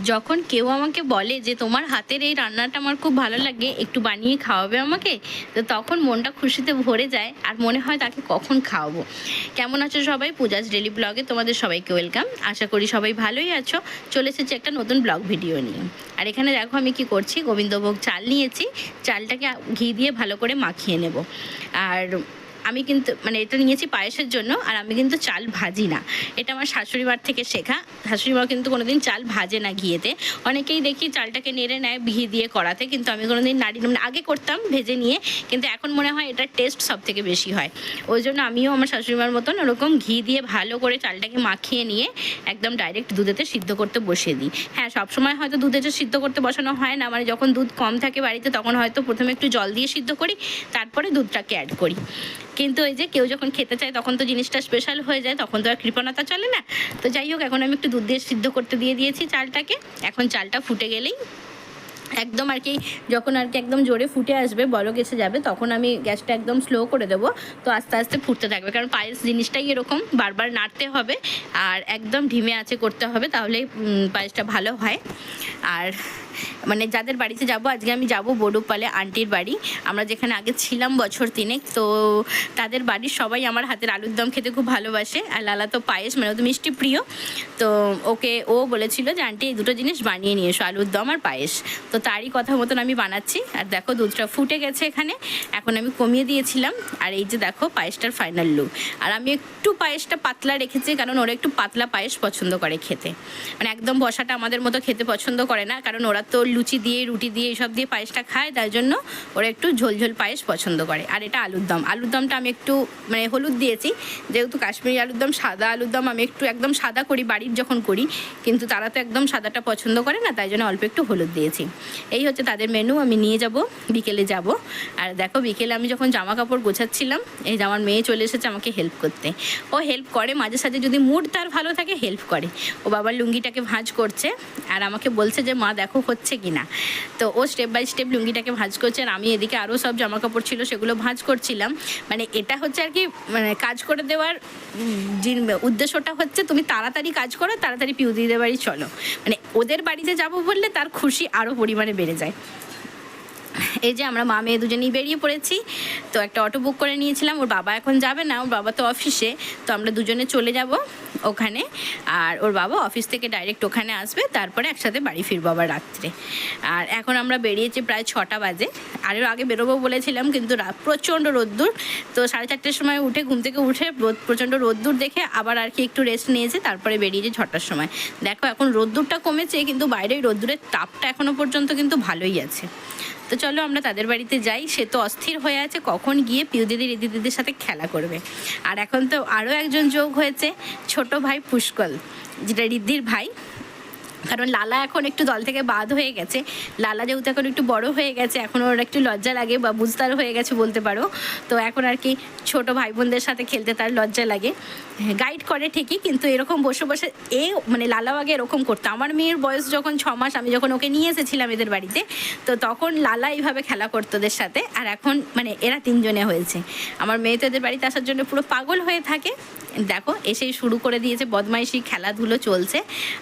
যখন কেউ আমাকে বলে যে তোমার হাতের এই রান্নাটা আমার খুব ভালো লাগে, একটু বানিয়ে খাওয়াবে আমাকে, তো তখন মনটা খুশিতে ভরে যায় আর মনে হয় তাকে কখন খাওয়াবো। কেমন আছো সবাই? পূজাজ ডেলি ব্লগে তোমাদের সবাইকে ওয়েলকাম। আশা করি সবাই ভালোই আছো। চলে এসেছি একটা নতুন ব্লগ ভিডিও নিয়ে। আর এখানে দেখো আমি কি করছি, গোবিন্দভোগ চাল নিয়েছি। চালটাকে ঘি দিয়ে ভালো করে মাখিয়ে নেব। আর আমি কিন্তু এটা নিয়েছি পায়েসের জন্য, আর আমি কিন্তু চাল ভাজি না। এটা আমার শাশুড়িমার থেকে শেখা। শাশুড়িমা কিন্তু কোনোদিন চাল ভাজে না ঘিয়েতে। অনেকেই দেখি চালটাকে নেড়ে নেয় ঘি দিয়ে করাতে, কিন্তু আমি কোনোদিন নাড়ি আগে করতাম ভেজে নিয়ে, কিন্তু এখন মনে হয় এটার টেস্ট সব থেকে বেশি হয়। ওই জন্য আমিও আমার শাশুড়িমার মতন ওরকম ঘি দিয়ে ভালো করে চালটাকে মাখিয়ে নিয়ে একদম ডাইরেক্ট দুধেতে সিদ্ধ করতে বসিয়ে দিই। হ্যাঁ, সবসময় হয়তো দুধেতে সিদ্ধ করতে বসানো হয় না, যখন দুধ কম থাকে বাড়িতে তখন হয়তো প্রথমে একটু জল দিয়ে সিদ্ধ করি, তারপরে দুধটাকে অ্যাড করি। কিন্তু ওই যে কেউ যখন খেতে চায় তখন তো জিনিসটা স্পেশাল হয়ে যায়, তখন তো আর কৃপণতা চলে না। তো যাই হোক, এখন আমি একটু দুধ দিয়ে সিদ্ধ করতে দিয়ে দিয়েছি চালটাকে। এখন চালটা ফুটে গেলেই একদম যখন একদম জোরে ফুটে আসবে, বলক এসে যাবে, তখন আমি গ্যাসটা একদম স্লো করে দেবো। তো আস্তে আস্তে ফুটতে থাকবে, কারণ পায়েস জিনিসটাই এরকম, বারবার নাড়তে হবে আর একদম ধিমে আঁচে করতে হবে, তাহলে পায়েসটা ভালো হয়। আর যাদের বাড়িতে যাব, আজকে আমি যাব বড়ুপালে আন্টির বাড়ি। আমরা যেখানে আগে ছিলাম বছর 3, তো তাদের বাড়ির সবাই আমার হাতের আলুর দম খেতে খুব ভালোবাসে। আর লালা তো পায়েস ও তো মিষ্টি প্রিয়। তো ও বলেছিল যে আন্টি এই দুটো জিনিস বানিয়ে নিয়ে এসো, আলুর দম আর পায়েস। তো তারই কথা মতন আমি বানাচ্ছি। আর দেখো দুধটা ফুটে গেছে এখানে, এখন আমি কমিয়ে দিয়েছিলাম। আর এই যে দেখো পায়েসটার ফাইনাল লুক। আর আমি একটু পায়েসটা পাতলা রেখেছি, কারণ ওরা একটু পাতলা পায়েস পছন্দ করে খেতে। একদম বসাটা আমাদের মতো খেতে পছন্দ করে না, কারণ ওরা তো লুচি দিয়ে, রুটি দিয়ে, এইসব দিয়ে পায়েসটা খায়, তার জন্য ওরা একটু ঝোলঝোল পায়েস পছন্দ করে। আর এটা আলুর দম। আলুর দমটা আমি একটু হলুদ দিয়েছি, যেহেতু কাশ্মীরি আলুর দম সাদা আলুর দম আমি একটু একদম সাদা করি বাড়ির যখন করি, কিন্তু তারা তো একদম সাদাটা পছন্দ করে না, তাই জন্য অল্প একটু হলুদ দিয়েছি। এই হচ্ছে তাদের মেনু। আমি নিয়ে যাব, বিকেলে যাব। আর দেখো বিকেলে আমি যখন জামা কাপড় গোছাচ্ছিলাম, এই যে আমার মেয়ে চলে এসেছে আমাকে হেল্প করতে। ও হেল্প করে মাঝে সাঝে, যদি মুড তার ভালো থাকে হেল্প করে। ও বাবার লুঙ্গিটাকে ভাঁজ করছে আর আমাকে বলছে যে মা দেখো হচ্ছে কি না। তো ও স্টেপ বাই স্টেপ লুঙ্গিটাকে ভাঁজ করছে, আর আমি এদিকে আরও সব জামা কাপড় ছিল সেগুলো ভাঁজ করছিলাম। এটা হচ্ছে আর কি, কাজ করে দেওয়ার যে উদ্দেশ্যটা হচ্ছে, তুমি তাড়াতাড়ি কাজ করো, তাড়াতাড়ি পিউদিদের বাড়ি চলো। ওদের বাড়িতে যাবো বললে তার খুশি আরও পরিমাণে বেড়ে যায়। এই যে আমরা মা মেয়ে দুজনেই বেরিয়ে পড়েছি। তো একটা অটো বুক করে নিয়েছিলাম। ওর বাবা এখন যাবে না, ওর বাবা তো অফিসে, তো আমরা দুজনে চলে যাব ওখানে। আর ওর বাবা অফিস থেকে ডাইরেক্ট ওখানে আসবে, তারপরে একসাথে বাড়ি ফিরবো আবার রাত্রে। আর এখন আমরা বেরিয়েছি প্রায় 6টা বাজে। আরও আগে বেরোবো বলেছিলাম, কিন্তু প্রচণ্ড রোদ্দুর। তো 4:30টার সময় উঠে, ঘুম থেকে উঠে প্রচণ্ড রোদ্দুর দেখে আবার আর কি একটু রেস্ট নিয়েছে, তারপরে বেরিয়েছি 6টার সময়। দেখো এখন রোদ্দুরটা কমেছে, কিন্তু বাইরে রোদ্দুরের তাপটা এখনও পর্যন্ত কিন্তু ভালোই আছে। তো চলো আমরা তাদের বাড়িতে যাই। সে তো অস্থির হয়ে আছে কখন গিয়ে পিউ দিদি রিদি দিদির সাথে খেলা করবে। আর এখন তো আরও একজন যোগ হয়েছে, ছোট ভাই পুষ্কল, যেটা রিদ্ধির ভাই। কারণ লালা এখন একটু দল থেকে বাদ হয়ে গেছে। লালা যেহেতু এখন একটু বড় হয়ে গেছে, এখন ওর একটু লজ্জা লাগে বা বুঝতার হয়ে গেছে বলতে পারো। তো এখন আর কি ছোট ভাই বোনদের সাথে খেলতে তার লজ্জা লাগে। গাইড করে ঠিকই, কিন্তু এরকম বসে বসে লালাও আগে এরকম করতো। আমার মেয়ের বয়স যখন 6 মাস, আমি যখন ওকে নিয়ে এসেছিলাম এদের বাড়িতে, তো তখন লালা এইভাবে খেলা করতো ওদের সাথে। আর এখন এরা 3 জনে হয়েছে। আমার মেয়ে তো এদের বাড়িতে আসার জন্য পুরো পাগল হয়ে থাকে। দেখো এসেই শুরু করে দিয়েছে বদমাইশি, খেলাধুলো চলছে।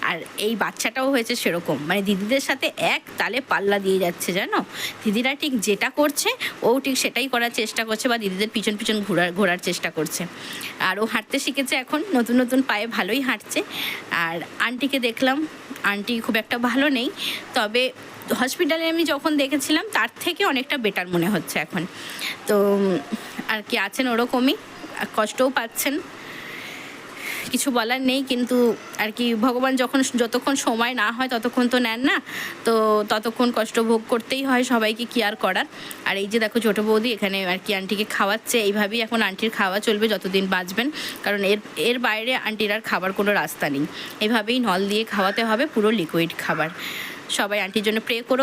আর এই বাচ্চাটাও হয়েছে সেরকম, দিদিদের সাথে এক তালে পাল্লা দিয়ে যাচ্ছে, জানো। দিদিরা ঠিক যেটা করছে ও ঠিক সেটাই করার চেষ্টা করছে, বা দিদিদের পিছন পিছন ঘোরার চেষ্টা করছে। আর ও হাঁটতে শিখেছে এখন, নতুন নতুন পায়ে ভালোই হাঁটছে। আর আন্টিকে দেখলাম, আন্টি খুব একটা ভালো নেই, তবে হসপিটালে আমি যখন দেখেছিলাম তার থেকে অনেকটা বেটার মনে হচ্ছে এখন। তো আর কি আছেন ওরকমই, কষ্টও পাচ্ছেন, কিছু বলার নেই। কিন্তু আর কি ভগবান যতক্ষণ সময় না হয় ততক্ষণ তো নেন না, তো ততক্ষণ কষ্ট ভোগ করতেই হয় সবাইকে, কি আর করার। আর এই যে দেখো ছোটো বৌদি এখানে আর কি আন্টিকে খাওয়াচ্ছে। এইভাবেই এখন আন্টির খাওয়া চলবে যতদিন বাঁচবেন, কারণ এর বাইরে আন্টির আর খাবার কোনো রাস্তা নেই। এভাবেই নল দিয়ে খাওয়াতে হবে, পুরো লিকুইড খাবার। সবাই আন্টির জন্য প্রে করো।